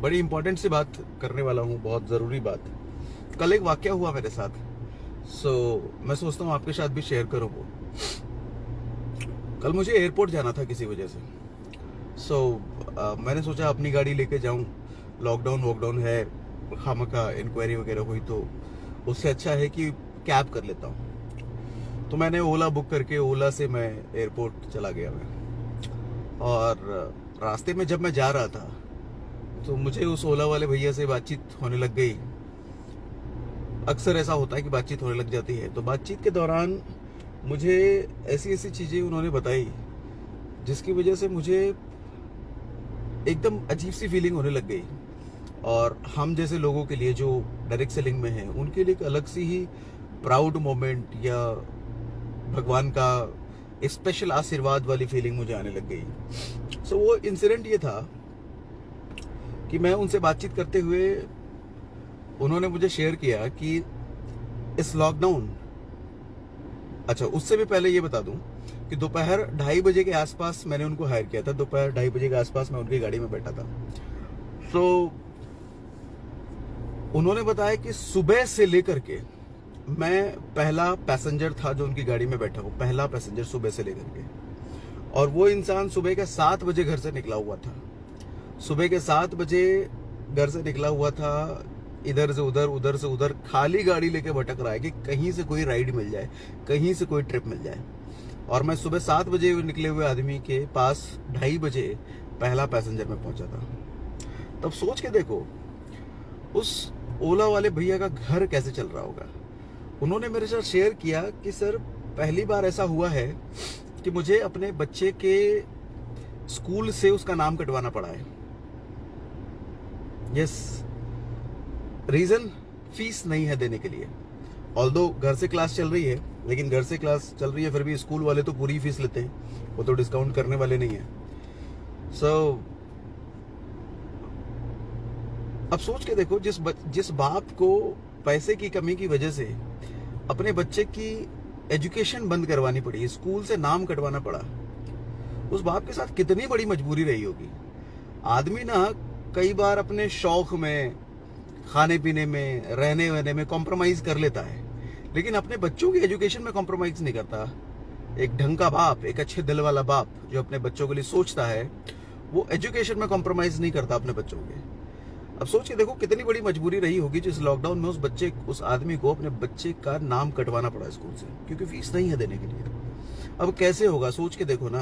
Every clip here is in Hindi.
बड़ी इंपॉर्टेंट सी बात करने वाला हूँ, बहुत ज़रूरी बात। कल एक वाकया हुआ मेरे साथ, मैं सोचता हूँ आपके साथ भी शेयर करूँ वो। कल मुझे एयरपोर्ट जाना था किसी वजह से। मैंने सोचा अपनी गाड़ी लेके जाऊँ, लॉकडाउन वॉकडाउन है, खामखा इंक्वायरी वगैरह हुई तो उससे अच्छा है कि कैब कर लेता हूँ। तो मैंने ओला बुक करके ओला से मैं एयरपोर्ट चला गया मैं। और रास्ते में जब मैं जा रहा था तो मुझे उस ओला वाले भैया से बातचीत होने लग गई। अक्सर ऐसा होता है कि बातचीत होने लग जाती है। तो बातचीत के दौरान मुझे ऐसी ऐसी चीज़ें उन्होंने बताई जिसकी वजह से मुझे एकदम अजीब सी फीलिंग होने लग गई। और हम जैसे लोगों के लिए जो डायरेक्ट सेलिंग में हैं, उनके लिए एक अलग सी ही प्राउड मोमेंट या भगवान का स्पेशल आशीर्वाद वाली फीलिंग मुझे आने लग गई। वो इंसिडेंट ये था कि मैं उनसे बातचीत करते हुए उन्होंने मुझे शेयर किया कि इस लॉकडाउन, अच्छा उससे भी पहले ये बता दूं कि दोपहर 2:30 बजे के आसपास मैंने उनको हायर किया था। दोपहर 2:30 बजे के आसपास मैं उनकी गाड़ी में बैठा था। उन्होंने बताया कि सुबह से लेकर के मैं पहला पैसेंजर था जो उनकी गाड़ी में बैठा हूँ, पहला पैसेंजर सुबह से लेकर के। और वो इंसान सुबह के 7 बजे घर से निकला हुआ था। सुबह के 7 बजे घर से निकला हुआ था, इधर से उधर उधर से उधर खाली गाड़ी लेके भटक रहा है कि कहीं से कोई राइड मिल जाए, कहीं से कोई ट्रिप मिल जाए। और मैं सुबह 7 बजे निकले हुए आदमी के पास 2:30 बजे पहला पैसेंजर में पहुंचा था। तब सोच के देखो उस ओला वाले भैया का घर कैसे चल रहा होगा। उन्होंने मेरे साथ शेयर किया कि सर पहली बार ऐसा हुआ है कि मुझे अपने बच्चे के स्कूल से उसका नाम कटवाना पड़ा है। यस, रीजन फीस नहीं है देने के लिए। ऑल्दो घर से क्लास चल रही है, लेकिन घर से क्लास चल रही है फिर भी स्कूल वाले तो पूरी फीस लेते हैं, वो तो डिस्काउंट करने वाले नहीं है। अब सोच के देखो, जिस बाप को पैसे की कमी की वजह से अपने बच्चे की एजुकेशन बंद करवानी पड़ी, स्कूल से नाम कटवाना पड़ा, उस बाप के साथ कितनी बड़ी मजबूरी रही होगी। आदमी ना कई बार अपने शौक में, खाने पीने में, रहने वहने में कॉम्प्रोमाइज कर लेता है, लेकिन अपने बच्चों की एजुकेशन में कॉम्प्रोमाइज नहीं करता। एक ढंग का बाप, एक अच्छे दिल वाला बाप जो अपने बच्चों के लिए सोचता है, वो एजुकेशन में कॉम्प्रोमाइज नहीं करता अपने बच्चों के। अब सोच के देखो कितनी बड़ी मजबूरी रही होगी जिस लॉकडाउन में उस आदमी को अपने बच्चे का नाम कटवाना पड़ा स्कूल से, क्योंकि फीस नहीं है देने के लिए। अब कैसे होगा सोच के देखो ना।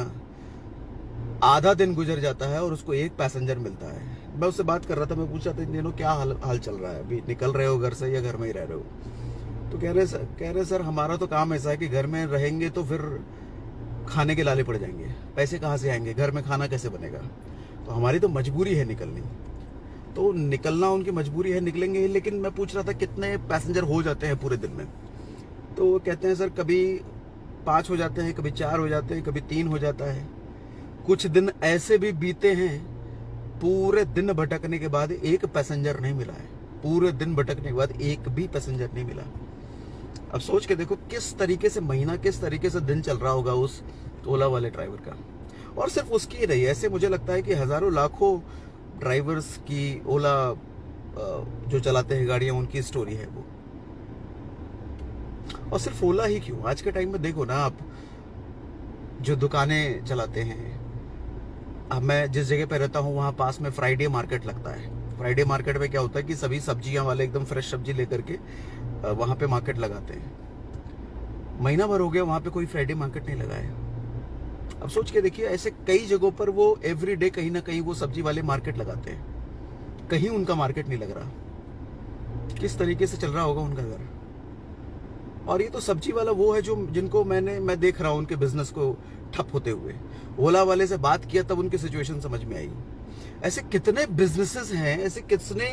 आधा दिन गुजर जाता है और उसको एक पैसेंजर मिलता है। मैं उससे बात कर रहा था, मैं पूछ रहा था इन दिनों क्या हाल चल रहा है, अभी निकल रहे हो घर से या घर में ही रह रहे हो। तो कह रहे सर हमारा तो काम ऐसा है कि घर में रहेंगे तो फिर खाने के लाले पड़ जाएंगे, पैसे कहाँ से आएंगे, घर में खाना कैसे बनेगा। तो हमारी तो मजबूरी है निकलनी, तो निकलना उनकी मजबूरी है, निकलेंगे। लेकिन मैं पूछ रहा था कितने पैसेंजर हो जाते हैं पूरे दिन में। तो वो कहते हैं सर कभी 5 हो जाते हैं, कभी 4 हो जाते हैं, कभी 3 हो जाता है। कुछ दिन ऐसे भी बीते हैं पूरे दिन भटकने के बाद एक पैसेंजर नहीं मिला है, पूरे दिन भटकने के बाद एक भी पैसेंजर नहीं मिला। अब सोच के देखो किस तरीके से महीना, किस तरीके से दिन चल रहा होगा उस ओला वाले ड्राइवर का। और सिर्फ उसकी ही नहीं, ऐसे मुझे लगता है कि हजारों लाखों ड्राइवर्स की, ओला जो चलाते हैं गाड़ियां, उनकी स्टोरी है वो। और सिर्फ ओला ही क्यों, आज के टाइम में देखो ना आप, जो दुकानें चलाते हैं। अब मैं जिस जगह पे रहता हूँ वहाँ पास में फ्राइडे मार्केट लगता है। फ्राइडे मार्केट में क्या होता है कि सभी सब्जियां वाले एकदम फ्रेश सब्जी लेकर के वहाँ पे मार्केट लगाते हैं। महीना भर हो गया वहाँ पे कोई फ्राइडे मार्केट नहीं लगा है। अब सोच के देखिए, ऐसे कई जगहों पर वो एवरीडे कहीं ना कहीं वो सब्जी वाले मार्केट लगाते हैं, कहीं उनका मार्केट नहीं लग रहा। किस तरीके से चल रहा होगा उनका घर। और ये तो सब्जी वाला वो है जो जिनको मैं देख रहा हूँ उनके बिजनेस को ठप होते हुए। ओला वाले से बात किया तब उनकी सिचुएशन समझ में आई। ऐसे कितने बिजनेसेस हैं, ऐसे कितने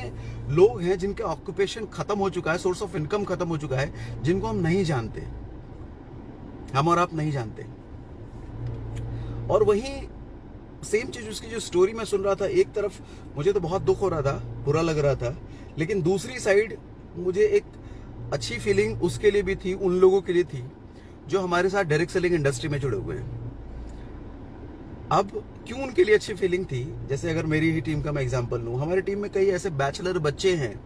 लोग हैं जिनका ऑक्यूपेशन खत्म हो चुका है, सोर्स ऑफ इनकम खत्म हो चुका है, जिनको हम नहीं जानते, हम और आप नहीं जानते। और वहीं सेम चीज, उसकी जो स्टोरी मैं सुन रहा था, एक तरफ मुझे तो बहुत दुख हो रहा था, बुरा लग रहा था, लेकिन दूसरी साइड मुझे एक अच्छी फीलिंग उसके लिए भी थी, उन लोगों के लिए थी जो हमारे साथ डायरेक्ट सेलिंग इंडस्ट्री में जुड़े हुए हैं। अब क्यों उनके लिए अच्छी फीलिंग थी, जैसे अगर मेरी ही टीम का मैं एग्जांपल लूं, हमारी टीम में कई ऐसे बैचलर बच्चे हैं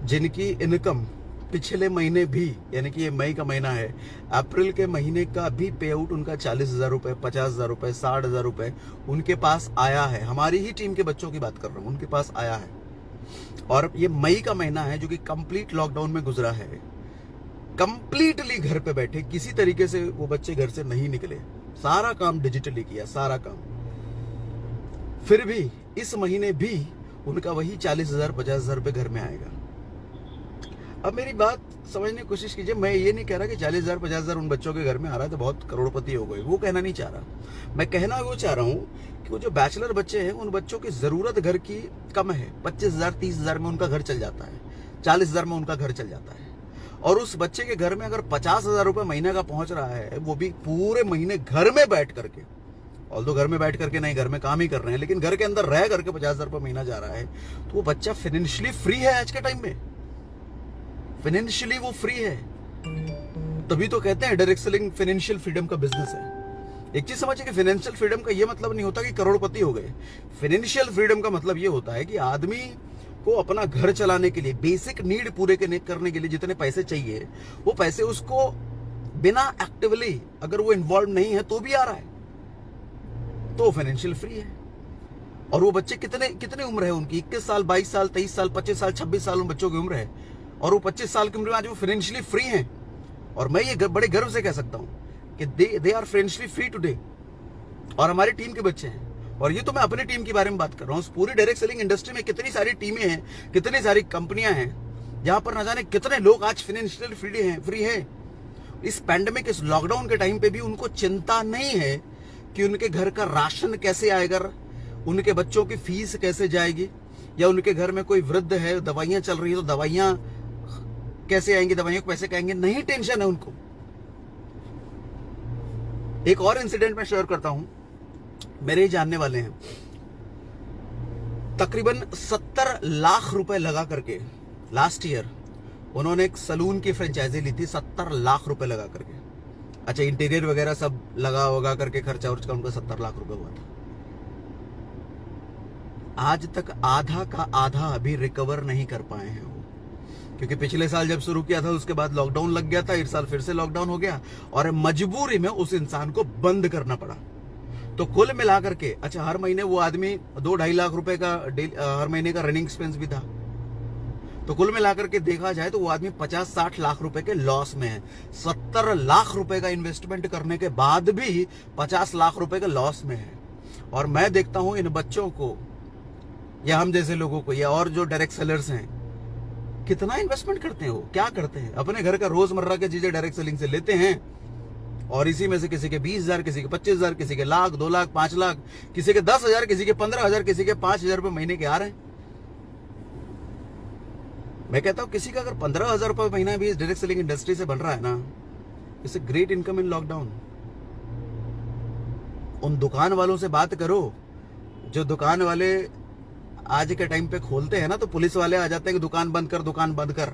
जिनकी इनकम पिछले महीने भी, यानी कि ये मई का महीना है, अप्रैल के महीने का भी पे आउट उनका 40,000 रुपए, 50,000 रुपए, 60,000 रुपए उनके पास आया है। हमारी ही टीम के बच्चों की बात कर रहा हूं, उनके पास आया है। और ये मई का महीना है जो कि कंप्लीट लॉकडाउन में गुजरा है, कंप्लीटली घर पे बैठे, किसी तरीके से वो बच्चे घर से नहीं निकले, सारा काम डिजिटली किया, सारा काम। फिर भी इस महीने भी उनका वही 40,000 50,000 रुपए घर में आएगा। अब मेरी बात समझने की कोशिश कीजिए, मैं ये नहीं कह रहा कि 40,000 50,000 उन बच्चों के घर में आ रहा है तो बहुत करोड़पति हो गए, वो कहना नहीं चाह रहा। मैं कहना वो चाह रहा हूँ कि वो जो बैचलर बच्चे हैं, उन बच्चों की जरूरत घर की कम है। 25,000 30,000 में उनका घर चल जाता है, 40,000 में उनका घर चल जाता है। और उस बच्चे के घर में अगर 50,000 रुपए महीने का पहुंच रहा है, वो भी पूरे महीने घर में बैठ करके, ऑल्दो घर में बैठ करके नहीं, घर में काम ही कर रहे हैं, लेकिन घर के अंदर रह करके 50,000 रुपए महीना जा रहा है, तो वो बच्चा फाइनेंशियली फ्री है। आज के टाइम में फाइनेंशियली वो फ्री है। तभी तो कहते हैं डायरेक्ट सेलिंग फाइनेंशियल फ्रीडम का बिजनेस है। एक चीज समझिए कि फाइनेंशियल फ्रीडम का ये मतलब नहीं होता कि करोड़पति हो गए। फाइनेंशियल फ्रीडम का मतलब ये होता है कि आदमी को अपना घर चलाने के लिए, बेसिक नीड पूरे करने के लिए जितने पैसे चाहिए, वो पैसे उसको बिना एक्टिवली, अगर वो इन्वॉल्व नहीं है तो भी आ रहा है, तो फाइनेंशियल फ्री है। और वो बच्चे कितने उम्र है उनकी, 21 साल 22 साल 23 साल 25 साल 26 साल उन बच्चों की उम्र है, और वो 25 साल की उम्र में आज वो फाइनेंशियली फ्री हैं। और मैं ये बड़े गर्व से कह सकता हूं कि they are financially free today. और हमारी टीम के बच्चे हैं, और ये तो मैं अपनी टीम के बारे में बात कर रहा हूँ। पूरी डायरेक्ट सेलिंग इंडस्ट्री में कितनी सारी टीमें हैं, कितनी सारी कंपनियां हैं, जहां पर न जाने कितने लोग आज फाइनेंशियल फ्री है। इस पैंडेमिक, इस लॉकडाउन के टाइम पे भी उनको चिंता नहीं है कि उनके घर का राशन कैसे आएगा, उनके बच्चों की फीस कैसे जाएगी, या उनके घर में कोई वृद्ध है, दवाइयां चल रही है तो दवाइयां कैसे आएंगी, दवाइयों को पैसे कहेंगे, नहीं टेंशन है उनको। एक और इंसिडेंट मैं शेयर करता हूं, मेरे ही जानने वाले हैं, तकरीबन 70 लाख रुपए लगा करके लास्ट ईयर उन्होंने एक सलून की फ्रेंचाइजी ली थी, 70 लाख रुपए लगा करके। अच्छा, इंटीरियर वगैरह सब लगा करके खर्चा उर्चा उनका 70 लाख रुपए हुआ था। आज तक आधा का आधा अभी रिकवर नहीं कर पाए हैं वो, क्योंकि पिछले साल जब शुरू किया था उसके बाद लॉकडाउन लग गया था, इस साल फिर से लॉकडाउन हो गया, और मजबूरी में उस इंसान को बंद करना पड़ा। तो कुल मिलाकर के, अच्छा, हर महीने वो आदमी 2-2.5 लाख रुपए का हर महीने का रनिंग एक्सपेंस भी था, तो कुल मिलाकर के देखा जाए तो वो आदमी 50-60 लाख रुपए के लॉस में है। 70 लाख रुपए का इन्वेस्टमेंट करने के बाद भी 50 लाख रुपए के लॉस में है। और मैं देखता हूं इन बच्चों को, या हम जैसे लोगों को, या और जो डायरेक्ट सेलर्स हैं, कितना इन्वेस्टमेंट करते हैं, वो क्या करते हैं, अपने घर का रोजमर्रा की चीजें डायरेक्ट सेलिंग से लेते हैं, और इसी में से किसी के 20,000, किसी के 25,000, किसी के लाख, 2 लाख, 5 लाख, किसी के 10,000, किसी के 15,000, किसी के 5,000 रुपए महीने के आ रहे हैं। मैं कहता हूं किसी का अगर 15,000 रुपए महीना भी इस डायरेक्ट सेलिंग इंडस्ट्री से बन रहा है ना, it's a great income in lockdown. उन दुकान वालों से बात करो, जो दुकान वाले आज के टाइम पे खोलते हैं ना, तो पुलिस वाले आ जाते हैं कि दुकान बंद कर, दुकान बंद कर।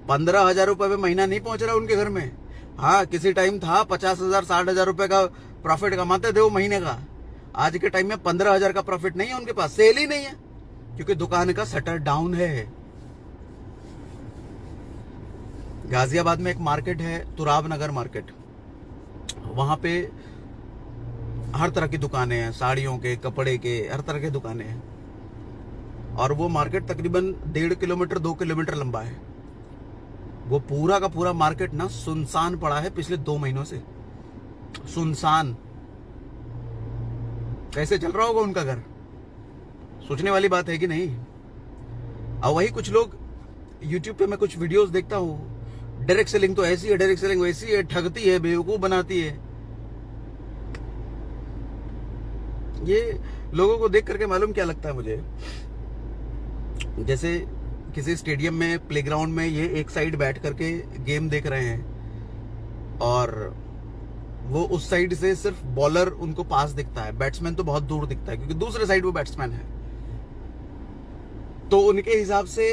15,000 रुपए में महीना नहीं पहुंच रहा उनके घर में। हाँ, किसी टाइम था 50,000 60,000 रुपए का प्रॉफिट कमाते थे वो महीने का। आज के टाइम में 15,000 का प्रॉफिट नहीं है उनके पास, सेल ही नहीं है, क्योंकि दुकान का शटर डाउन है। गाजियाबाद में एक मार्केट है, तुराब नगर मार्केट, वहां पे हर तरह की दुकानें हैं, साड़ियों के, कपड़े के, हर तरह की दुकानें हैं। और वो मार्केट तकरीबन 1.5 किलोमीटर 2 किलोमीटर लंबा है। वो पूरा का पूरा मार्केट ना सुनसान पड़ा है पिछले 2 महीनों से, सुनसान। कैसे चल रहा होगा उनका घर, सोचने वाली बात है कि नहीं। और वही कुछ लोग यूट्यूब पे, मैं कुछ वीडियोस देखता हूँ, डायरेक्ट सेलिंग तो ऐसी है, डायरेक्ट सेलिंग वैसी है, ठगती है, बेवकूफ बनाती है। ये लोगों को देख करके मालूम क्या लगता है मुझे, जैसे किसी स्टेडियम में, प्लेग्राउंड में ये एक साइड बैठ करके गेम देख रहे हैं, और वो उस साइड से सिर्फ बॉलर उनको पास दिखता है, बैट्समैन तो बहुत दूर दिखता है, क्योंकि दूसरे साइड वो बैट्समैन है। तो उनके हिसाब से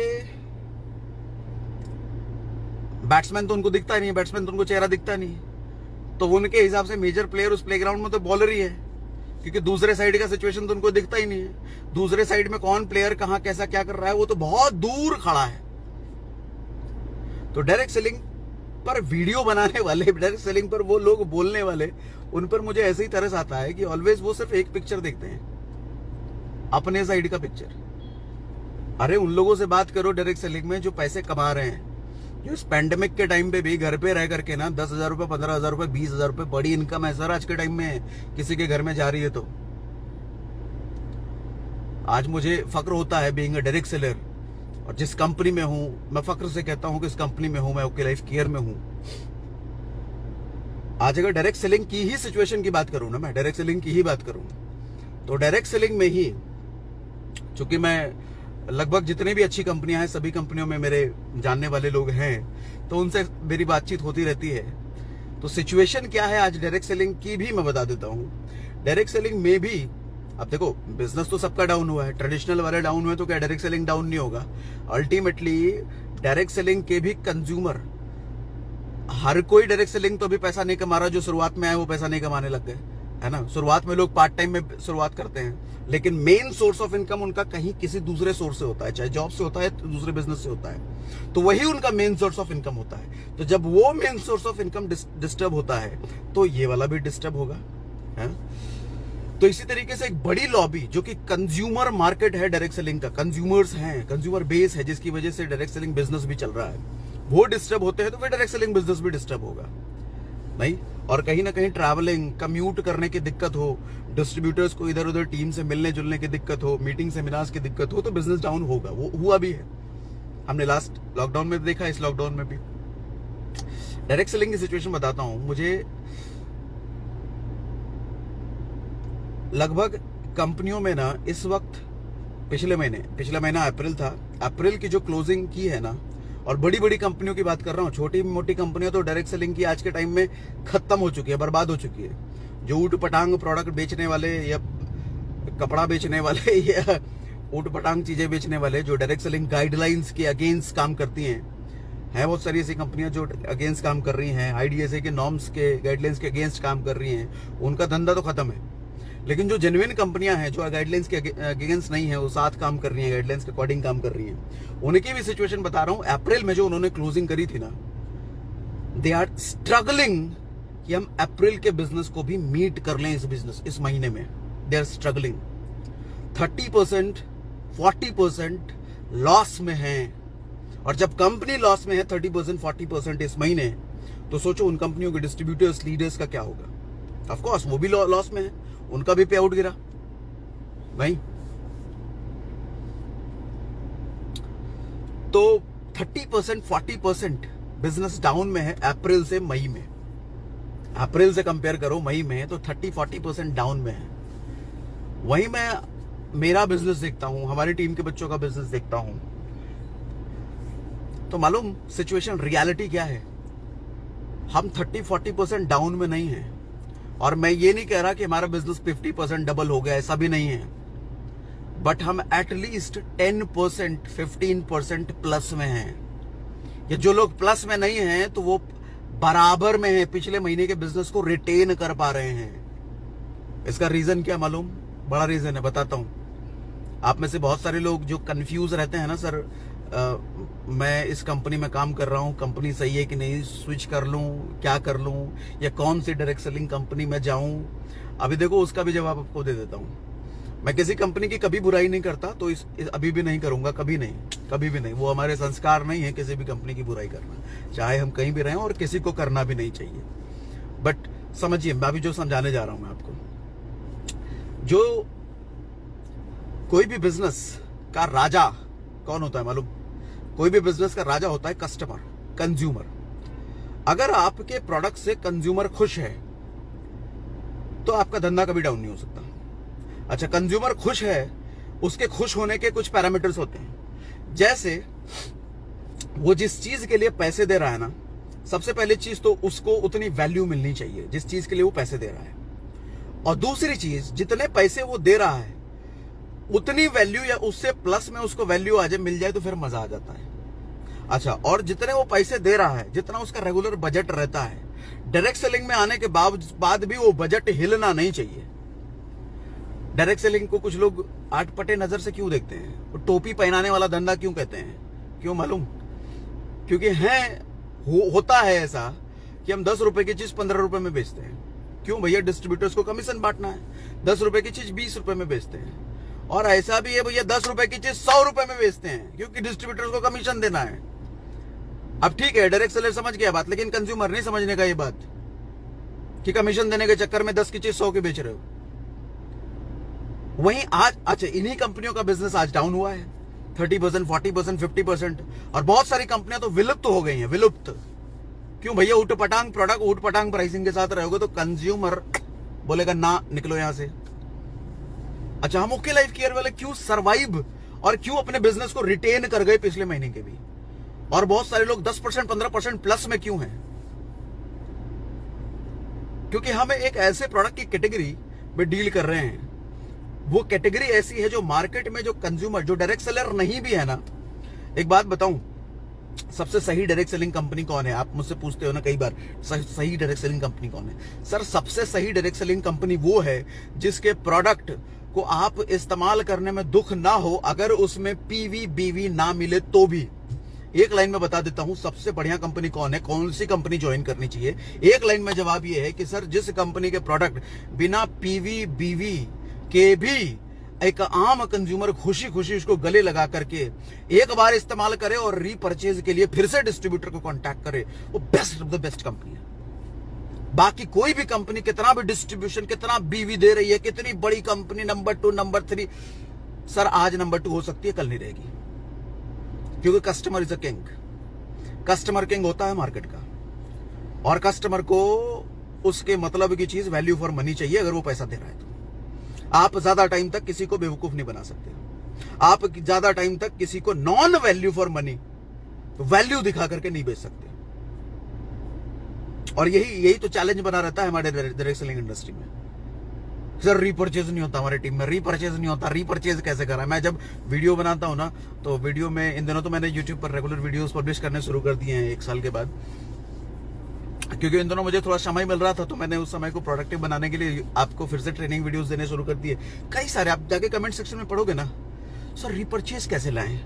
बैट्समैन तो उनको दिखता नहीं है, बैट्समैन तो उनको चेहरा दिखता नहीं है, तो उनके हिसाब से मेजर प्लेयर उस प्लेग्राउंड में तो बॉलर ही है। क्योंकि दूसरे साइड का सिचुएशन तो उनको दिखता ही नहीं है। दूसरे साइड में कौन प्लेयर कहां कैसा क्या कर रहा है वो तो बहुत दूर खड़ा है। तो डायरेक्ट सेलिंग पर वीडियो बनाने वाले, डायरेक्ट सेलिंग पर वो लोग बोलने वाले, उन पर मुझे ऐसे ही तरस आता है कि ऑलवेज वो सिर्फ एक पिक्चर देखते हैं, अपने साइड का पिक्चर। अरे उन लोगों से बात करो डायरेक्ट सेलिंग में जो पैसे कमा रहे हैं, जो इस पैंडेमिक के टाइम पे भी घर पे रह करके ना 10,000 रुपए, 15,000 रुपए, 20,000 रुपए बड़ी इनकम है सर आज के टाइम में किसी के घर में जा रही है। तो आज मुझे फक्र होता है बीइंग अ डायरेक्ट सेलर, और जिस कंपनी में हूं मैं फक्र से कहता हूं कि इस कंपनी में हूं, मैं ओके लाइफ केयर में हूं। आज अगर डायरेक्ट सेलिंग की ही सिचुएशन की बात करूं ना, मैं डायरेक्ट सेलिंग की ही बात करूं, तो डायरेक्ट सेलिंग में ही, चूंकि मैं लगभग जितनी भी अच्छी कंपनियां हैं सभी कंपनियों में मेरे जानने वाले लोग हैं, तो उनसे मेरी बातचीत होती रहती है। तो सिचुएशन क्या है आज डायरेक्ट सेलिंग की भी मैं बता देता हूं। डायरेक्ट सेलिंग में भी अब देखो, बिजनेस तो सबका डाउन हुआ है, ट्रेडिशनल वाले डाउन हुए तो क्या डायरेक्ट सेलिंग डाउन नहीं होगा? अल्टीमेटली डायरेक्ट सेलिंग के भी कंज्यूमर, हर कोई डायरेक्ट सेलिंग तो अभी पैसा नहीं कमा रहा। जो शुरुआत में आए वो पैसा नहीं कमाने लग गए, है ना। शुरुआत में लोग पार्ट टाइम में शुरुआत करते हैं, लेकिन मेन सोर्स ऑफ इनकम उनका कहीं किसी दूसरे सोर्स से होता है, चाहे जॉब से होता है तो दूसरे बिजनेस से होता है, तो वही उनका मेन सोर्स ऑफ इनकम होता है। तो जब वो main source of income disturb होता है तो ये वाला भी डिस्टर्ब होगा, है? तो इसी तरीके से एक बड़ी लॉबी जो कि कंज्यूमर मार्केट है डायरेक्ट सेलिंग का, कंज्यूमर्स हैं, कंज्यूमर बेस है, जिसकी वजह से डायरेक्ट सेलिंग बिजनेस भी चल रहा है, वो डिस्टर्ब होते हैं तो फिर डायरेक्ट सेलिंग बिजनेस भी डिस्टर्ब होगा नहीं। और कहीं ना कहीं ट्रैवलिंग, कम्यूट करने की दिक्कत हो, डिस्ट्रीब्यूटर्स को इधर उधर टीम से मिलने जुलने की दिक्कत हो, मीटिंग सेमिनार्स की दिक्कत हो, तो बिजनेस डाउन होगा। वो हुआ भी है, हमने लास्ट लॉकडाउन में देखा, इस लॉकडाउन में भी। डायरेक्ट सेलिंग की सिचुएशन बताता हूं। मुझे लगभग कंपनियों में ना इस वक्त, पिछले महीना अप्रैल था, अप्रैल की जो क्लोजिंग की है ना, और बड़ी बड़ी कंपनियों की बात कर रहा हूँ, छोटी मोटी कंपनियां तो डायरेक्ट सेलिंग की आज के टाइम में खत्म हो चुकी है, बर्बाद हो चुकी है। जो ऊट पटांग प्रोडक्ट बेचने वाले या कपड़ा बेचने वाले या ऊट पटांग चीजें बेचने वाले, जो डायरेक्ट सेलिंग गाइडलाइंस के अगेंस्ट काम करती हैं, बहुत सारी ऐसी कंपनियां जो अगेंस्ट काम कर रही हैं, आईडीएसए के नॉर्म्स के गाइडलाइंस के अगेंस्ट काम कर रही हैं, उनका धंधा तो खत्म है। लेकिन जो जेन्युइन कंपनियां हैं जो गाइडलाइंस के अगेंस्ट नहीं है, वो साथ काम कर रही हैं, गाइडलाइंस के अकॉर्डिंग काम कर रही हैं, उनकी भी सिचुएशन बता रहा हूं। अप्रैल में जो उन्होंने क्लोजिंग करी थी ना, दे आर स्ट्रगलिंग कि हम अप्रैल के बिजनेस को भी मीट कर लें इस महीने में। दे आर स्ट्रगलिंग, 30%, 40% लॉस में है। और जब कंपनी लॉस में है 30%, 40% इस महीने, तो सोचो उन कंपनियों के डिस्ट्रीब्यूटर्स, लीडर्स का क्या होगा। ऑफ कोर्स वो भी लॉस में है, उनका भी पे आउट गिरा नहीं। तो 30%, 40% बिजनेस डाउन में है अप्रैल से मई में। अप्रैल से कंपेयर करो मई में, तो 30-40% डाउन में है। वहीं मैं मेरा बिजनेस देखता हूं, हमारी टीम के बच्चों का बिजनेस देखता हूं, तो मालूम सिचुएशन, रियलिटी क्या है। हम 30-40% डाउन में नहीं है, और मैं ये नहीं कह रहा कि हमारा बिजनेस 50% डबल हो गया, ऐसा भी नहीं है, बट हम एटलीस्ट 10%, 15% प्लस में हैं। या जो लोग प्लस में नहीं हैं तो वो बराबर में हैं, पिछले महीने के बिजनेस को रिटेन कर पा रहे हैं। इसका रीजन क्या मालूम? बड़ा रीजन है, बताता हूं। आप में से बहुत सारे लोग जो कंफ्यूज रहते हैं ना, सर मैं इस कंपनी में काम कर रहा हूं, कंपनी सही है कि नहीं, स्विच कर लूं, क्या कर लूं, या कौन सी डायरेक्ट सेलिंग कंपनी में जाऊं। अभी देखो उसका भी जवाब आपको दे देता हूं। मैं किसी कंपनी की कभी बुराई नहीं करता, तो अभी भी नहीं करूंगा, कभी नहीं। वो हमारे संस्कार नहीं है किसी भी कंपनी की बुराई करना, चाहे हम कहीं भी रहें, और किसी को करना भी नहीं चाहिए। बट समझिए, मैं अभी जो समझाने जा रहा हूं मैं आपको, जो कोई भी बिजनेस का राजा कौन होता है मालूम? कोई भी बिजनेस का राजा होता है कस्टमर, कंज्यूमर। अगर आपके प्रोडक्ट से कंज्यूमर खुश है तो आपका धंधा कभी डाउन नहीं हो सकता। अच्छा, कंज्यूमर खुश है, उसके खुश होने के कुछ पैरामीटर्स होते हैं। जैसे वो जिस चीज के लिए पैसे दे रहा है ना, सबसे पहली चीज तो उसको उतनी वैल्यू मिलनी चाहिए जिस चीज के लिए वो पैसे दे रहा है, और दूसरी चीज, जितने पैसे वो दे रहा है उतनी वैल्यू या उससे प्लस में उसको वैल्यू आ जाए, मिल जाए, तो फिर मजा आ जाता है। अच्छा, और जितने वो पैसे दे रहा है, जितना उसका रेगुलर बजट रहता है, डायरेक्ट सेलिंग में आने के बाद भी वो बजट हिलना नहीं चाहिए। डायरेक्ट सेलिंग को कुछ लोग आटपटे नजर से क्यों देखते हैं? वो टोपी पहनाने वाला धंधा क्यों कहते हैं? क्यों मालूम? क्योंकि होता है ऐसा कि हम 10 रुपए की चीज 15 रुपए में बेचते हैं। क्यों भैया? डिस्ट्रीब्यूटर्स को कमीशन बांटना है। 10 रुपए की चीज 20 रुपए में बेचते हैं। और ऐसा भी है भैया 10 रुपए की चीज 100 रुपए में बेचते हैं, क्योंकि डिस्ट्रीब्यूटर्स को कमीशन देना है। अब ठीक है, डायरेक्ट सेलर समझ गया बात, लेकिन कंज्यूमर नहीं समझने का ये बात कि कमीशन देने के चक्कर में 10 की चीज 100 की बेच रहे हो। वहीं आज अच्छा, इन्हीं कंपनियों का बिजनेस आज डाउन हुआ है 30%, 40%, 50%, और बहुत सारी कंपनियां तो विलुप्त हो गई हैं, विलुप्त। क्यों भैया? ऊटपटांग प्रोडक्ट, ऊटपटांग प्राइसिंग के साथ रहोगे तो कंज्यूमर बोलेगा ना, निकलो यहां से। अच्छा, हम ओके लाइफ केयर वाले क्यों सरवाइव और क्यों अपने बिजनेस को रिटेन कर गए पिछले महीने के भी, और बहुत सारे लोग 10%, 15% प्लस में क्यों हैं? क्योंकि हम एक ऐसे प्रोडक्ट की कैटेगरी में डील कर रहे हैं। वो कैटेगरी ऐसी है जो मार्केट में जो कंज्यूमर, जो डायरेक्ट सेलर नहीं भी है ना। एक बात बताऊं, सबसे सही डायरेक्ट सेलिंग कंपनी कौन है? आप मुझसे पूछते हो ना कई बार, सही डायरेक्ट सेलिंग कंपनी कौन है? सर, सबसे सही डायरेक्ट सेलिंग कंपनी वो है जिसके प्रोडक्ट को आप इस्तेमाल करने में दुख ना हो, अगर उसमें पीवी बीवी ना मिले तो भी। एक लाइन में बता देता हूं सबसे बढ़िया कंपनी कौन है, कौन सी कंपनी ज्वाइन करनी चाहिए। एक लाइन में जवाब यह है कि सर, जिस कंपनी के प्रोडक्ट बिना पीवी बीवी के भी एक आम कंज्यूमर खुशी खुशी उसको गले लगा करके एक बार इस्तेमाल करे और रीपर्चेज के लिए फिर से डिस्ट्रीब्यूटर को कांटेक्ट करे, वो best of the best company है। बाकी कोई भी कंपनी कितना भी डिस्ट्रीब्यूशन, कितना बीवी दे रही है, कितनी बड़ी कंपनी, नंबर 2, नंबर 3, सर आज नंबर 2 हो सकती है, कल नहीं रहेगी। क्योंकि customer is a king. Customer king होता है मार्केट का, और कस्टमर को उसके मतलब की चीज, वैल्यू फॉर मनी चाहिए। अगर वो पैसा दे रहा है तो आप ज्यादा टाइम तक किसी को बेवकूफ नहीं बना सकते। आप ज्यादा टाइम तक किसी को non value for money value दिखा करके नहीं बेच सकते। और यही तो चैलेंज बना रहता है हमारे डायरेक्ट सेलिंग इंडस्ट्री में। सर, रीपर्चेज नहीं होता हमारी टीम में, रीपर्चेज नहीं होता। रीपर्चेज कैसे करा? मैं जब वीडियो बनाता हूं ना, तो वीडियो में इन दिनों तो मैंने यूट्यूब पर रेगुलर वीडियोस पब्लिश करने शुरू कर दिए हैं 1 साल के बाद, क्योंकि इन दोनों मुझे थोड़ा समय मिल रहा था, तो मैंने उस समय को प्रोडक्टिव बनाने के लिए आपको फिर से ट्रेनिंग वीडियोस देने शुरू कर दिए। कई सारे आप जाके कमेंट सेक्शन में पढ़ोगे ना, सर रिपर्चेज कैसे लाएं?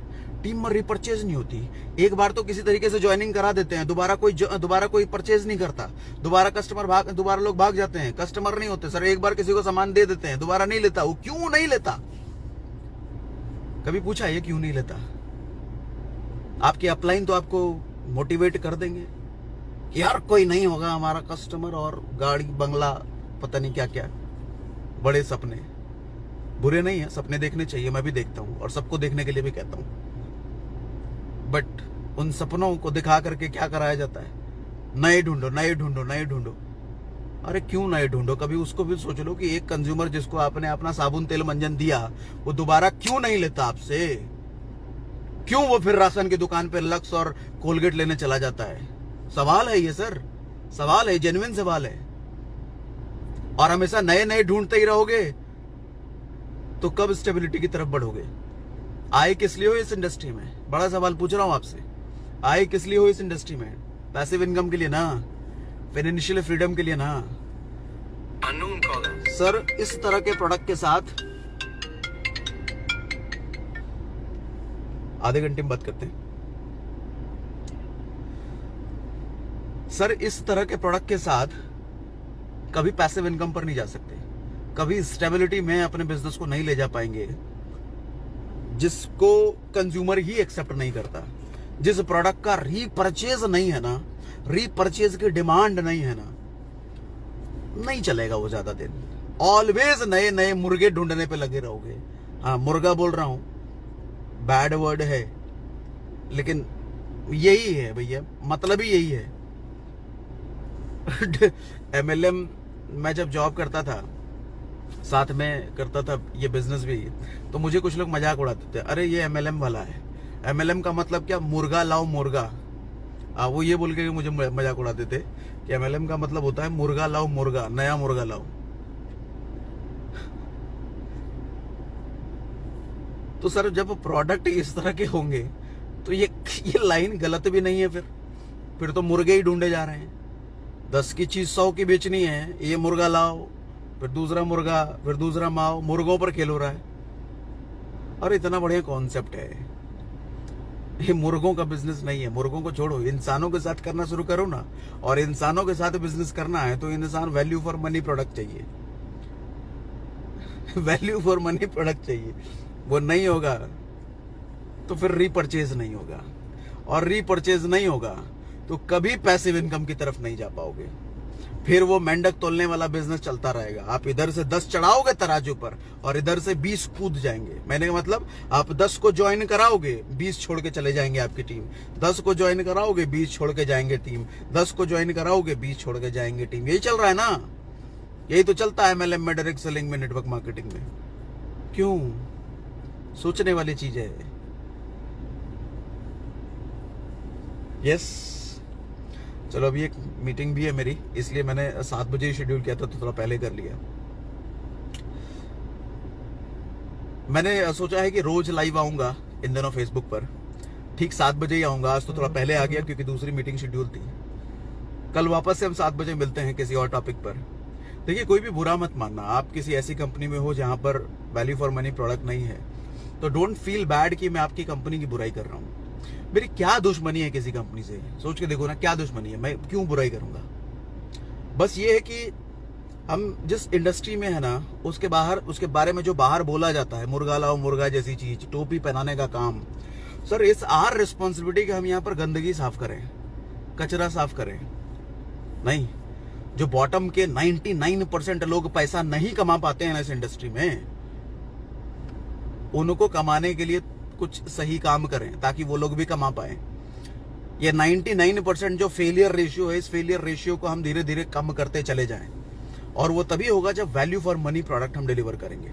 टीम में रिपर्चेज नहीं होती। एक बार तो किसी तरीके से ज्वाइनिंग करा देते हैं, दोबारा कोई परचेज नहीं करता, दोबारा लोग भाग जाते हैं, कस्टमर नहीं होते। सर, एक बार किसी को सामान दे देते हैं, दोबारा नहीं लेता। वो क्यों नहीं लेता? कभी पूछा ये क्यों नहीं लेता? आपकी अपलाइन तो आपको मोटिवेट कर देंगे, यार कोई नहीं होगा हमारा कस्टमर, और गाड़ी बंगला पता नहीं क्या क्या, बड़े सपने। बुरे नहीं है, सपने देखने चाहिए, मैं भी देखता हूं और सबको देखने के लिए भी कहता हूं। बट उन सपनों को दिखा करके क्या कराया जाता है? नए ढूंढो, नए ढूंढो, नए ढूंढो। अरे क्यों नए ढूंढो? कभी उसको भी सोच लो कि एक कंज्यूमर जिसको आपने अपना साबुन तेल मंजन दिया, वो दोबारा क्यों नहीं लेता आपसे? क्यों वो फिर राशन की दुकान पे लक्स और कोलगेट लेने चला जाता है? सवाल है ये सर, सवाल है, जेन्युइन सवाल है। और हमेशा नए नए ढूंढते ही रहोगे तो कब स्टेबिलिटी की तरफ बढ़ोगे? आए किस लिए हो इस इंडस्ट्री में? बड़ा सवाल पूछ रहा हूं आपसे। आए किस लिए हो इस इंडस्ट्री में? पैसिव इनकम के लिए ना, फाइनेंशियल फ्रीडम के लिए ना। सर, इस तरह के प्रोडक्ट के साथ आधे घंटे में बात करते हैं। सर, इस तरह के प्रोडक्ट के साथ कभी पैसिव इनकम पर नहीं जा सकते, कभी स्टेबिलिटी में अपने बिजनेस को नहीं ले जा पाएंगे, जिसको कंज्यूमर ही एक्सेप्ट नहीं करता। जिस प्रोडक्ट का रीपर्चेज नहीं है ना, रीपर्चेज की डिमांड नहीं है ना, नहीं चलेगा वो ज्यादा दिन। ऑलवेज नए नए मुर्गे ढूंढने पे लगे रहोगे। हाँ, मुर्गा बोल रहा हूं, बैड वर्ड है, लेकिन यही है भैया, मतलब ही यही है। MLM मैं जब जॉब करता था, साथ में करता था ये बिजनेस भी, तो मुझे कुछ लोग मजाक उड़ाते थे, अरे ये MLM वाला है। MLM का मतलब क्या? मुर्गा लाओ मुर्गा। वो ये बोल के मुझे मजाक उड़ाते थे कि MLM का मतलब होता है मुर्गा लाओ मुर्गा, नया मुर्गा लाओ। तो सर, जब प्रोडक्ट इस तरह के होंगे तो ये लाइन गलत भी नहीं है। फिर तो मुर्गे ही ढूंढे जा रहे हैं। 10 की चीज 100 की बेचनी है, ये मुर्गा लाओ, फिर दूसरा मुर्गा, फिर दूसरा माव, मुर्गों पर खेल हो रहा है। और इतना बढ़िया कॉन्सेप्ट है। ये मुर्गों का बिजनेस नहीं है, मुर्गों को छोड़ो, इंसानों के साथ करना शुरू करो ना। और इंसानों के साथ बिजनेस करना है तो इंसान वैल्यू फॉर मनी प्रोडक्ट चाहिए। वैल्यू फॉर मनी प्रोडक्ट चाहिए। वो नहीं होगा तो फिर रीपरचेज नहीं होगा, और रीपरचेज नहीं होगा तो कभी पैसिव इनकम की तरफ नहीं जा पाओगे। फिर वो मेंढक तोलने वाला बिजनेस चलता रहेगा। आप इधर से 10 चढ़ाओगे तराजू पर और इधर से 20 कूद जाएंगे। मैंने का मतलब, आप 10 को ज्वाइन कराओगे, 20 छोड़ के चले जाएंगे आपकी टीम। 10 को ज्वाइन कराओगे, 20 छोड़ के जाएंगे टीम। 10 को ज्वाइन कराओगे, 20 छोड़ के जाएंगे टीम। यही चल रहा है ना, यही तो चलता है MLM में, डायरेक्ट सेलिंग में, नेटवर्क मार्केटिंग में। क्यों? सोचने वाली चीज है। यस, चलो अभी एक मीटिंग भी है मेरी, इसलिए मैंने 7 बजे ही शेड्यूल किया था, तो थोड़ा पहले कर लिया। मैंने सोचा है कि रोज लाइव आऊंगा इन दिनों फेसबुक पर, ठीक 7 बजे ही आऊंगा। आज तो थोड़ा पहले आ गया क्योंकि दूसरी मीटिंग शेड्यूल थी। कल वापस से हम 7 बजे मिलते हैं किसी और टॉपिक पर। देखिए, कोई भी बुरा मत मानना। आप किसी ऐसी कंपनी में हो जहां पर वैल्यू फॉर मनी प्रोडक्ट नहीं है, तो डोंट फील बैड कि मैं आपकी कंपनी की बुराई कर रहा हूं। मेरी क्या दुश्मनी है किसी कंपनी से? सोच के देखो ना, क्या दुश्मनी है? मैं क्यों बुराई करूंगा? बस ये है कि हम जिस इंडस्ट्री में है ना, उसके बारे में जो बाहर बोला जाता है, मुर्गा लाओ मुर्गा जैसी चीज, टोपी पहनाने का काम, सर इट्स आवर रिस्पॉन्सिबिलिटी कि हम यहाँ पर गंदगी साफ करें, कचरा साफ करें। नहीं, जो बॉटम के 99% लोग पैसा नहीं कमा पाते हैं ना इस इंडस्ट्री में, उनको कमाने के लिए कुछ सही काम करें ताकि वो लोग भी कमा पाए। ये 99% जो फेलियर रेशियो है, इस फेलियर रेशियो को हम धीरे धीरे कम करते चले जाएं, और वो तभी होगा जब वैल्यू फॉर मनी प्रोडक्ट हम डिलीवर करेंगे।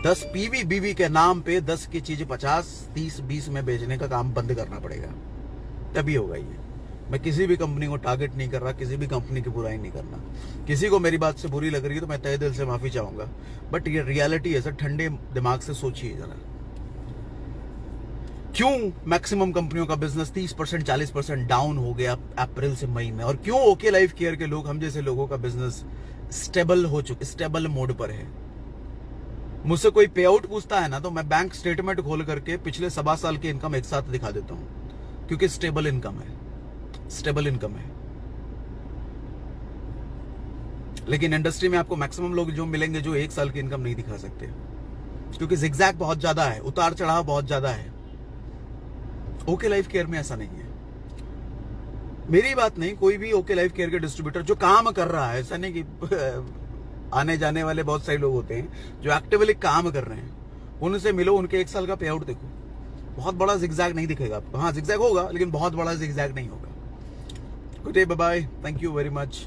10 पीवी बीवी के नाम पे 10 की चीज 50, 30, 20 में बेचने का काम बंद करना पड़ेगा, तभी होगा ये। मैं किसी भी कंपनी को टारगेट नहीं कर रहा, किसी भी कंपनी की बुराई नहीं करना। किसी को मेरी बात से बुरी लग रही है तो मैं तहे दिल से माफी चाहूंगा, बट ये रियलिटी है सर। ठंडे दिमाग से सोचिए जरा, क्यों मैक्सिमम कंपनियों का बिजनेस 30%, 40% डाउन हो गया अप्रैल से मई में, और क्यों ओके लाइफ केयर के लोग, हम जैसे लोगों का बिजनेस स्टेबल हो चुके, स्टेबल मोड पर है। मुझसे कोई पे आउट पूछता है ना, तो मैं बैंक स्टेटमेंट खोल करके पिछले 7 साल की इनकम एक साथ दिखा देता हूं, क्योंकि स्टेबल इनकम है, स्टेबल इनकम है। लेकिन इंडस्ट्री में आपको मैक्सिमम लोग जो मिलेंगे जो 1 साल की इनकम नहीं दिखा सकते, क्योंकि जिगजैग बहुत ज्यादा है, उतार चढ़ाव बहुत ज्यादा है। ओके लाइफ केयर में ऐसा नहीं है। मेरी बात नहीं, कोई भी ओके लाइफ केयर के डिस्ट्रीब्यूटर जो काम कर रहा है, ऐसा नहीं कि आने जाने वाले बहुत सारे लोग होते हैं जो एक्टिवली काम कर रहे हैं, उनसे मिलो, उनके 1 साल का पे आउट देखो, बहुत बड़ा जिगजैग नहीं दिखेगा आपको। हाँ, जिगजैग होगा लेकिन बहुत बड़ा जिगजैग नहीं होगा। Good day, bye bye, thank you very much.